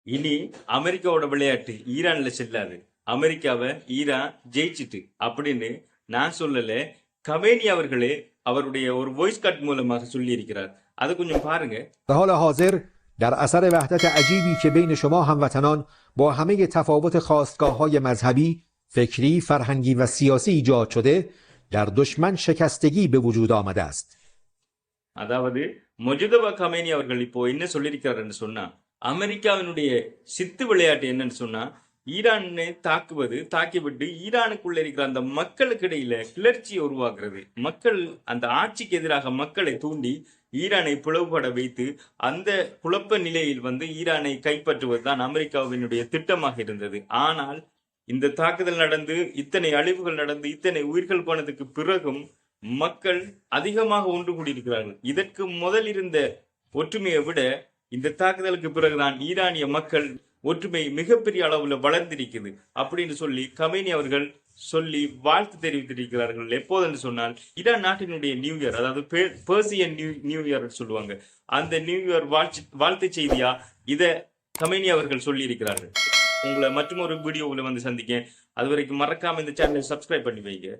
இனி அமெரிக்காவோட விளையாட்டு ஈரான்ல செல்லாது. அமெரிக்காவை ஈரான் ஜெயிச்சிட்டு அப்படின்னு நான் சொல்லல, கமேனி அவர்களே அவருடைய ஒரு வாய்ஸ் கட் மூலமாக சொல்லி இருக்கிறார். அதை கொஞ்சம் பாருங்க. در حال حاضر در اثر وحدت عجیبی که بین شما هموطنان با همه تفاوت خاستگاه‌های مذهبی، فکری، فرهنگی و سیاسی ایجاد شده، در دشمن شکستگی به وجود آمده است. அதாவது மொஜிதபா கமேனி அவர்கள் இப்போ என்ன சொல்லியிருக்கிறாருன்னு சொன்னா, அமெரிக்காவினுடைய சித்து விளையாட்டு என்னன்னு சொன்னா, ஈரானை தாக்கிவிட்டு ஈரானுக்குள்ள இருக்கிற அந்த மக்களுக்கு இடையில கிளர்ச்சியை உருவாக்குறது, மக்கள் அந்த ஆட்சிக்கு எதிராக மக்களை தூண்டி ஈரானை பிளவுபட வைத்து அந்த குழப்ப நிலையில் ஈரானை கைப்பற்றுவது தான் அமெரிக்காவினுடைய திட்டமாக இருந்தது. ஆனால் இந்த தாக்குதல் நடந்து இத்தனை அழிவுகள் நடந்து இத்தனை உயிர்கள் போனதுக்கு பிறகும் மக்கள் அதிகமாக ஒன்று கூடியிருக்கிறார்கள். இதற்கு முதல் இருந்த ஒற்றுமையை விட இந்த தாக்குதலுக்கு பிறகுதான் ஈரானிய மக்கள் ஒற்றுமை மிகப்பெரிய அளவுல வளர்ந்திருக்குது அப்படின்னு சொல்லி கமேனி அவர்கள் சொல்லி வாழ்த்து தெரிவித்திருக்கிறார்கள். எப்போது சொன்னால் ஈரான் நாட்டினுடைய நியூ இயர், அதாவது பெர்சியன் நியூ இயர் சொல்லுவாங்க, அந்த நியூ இயர் வாழ்த்து செய்தியா இத கமேனி அவர்கள் சொல்லி இருக்கிறார்கள். உங்களை மற்றும் ஒரு வீடியோவில் சந்திக்கேன். அது வரைக்கும் மறக்காம இந்த சேனலை சப்ஸ்கிரைப் பண்ணி வைங்க.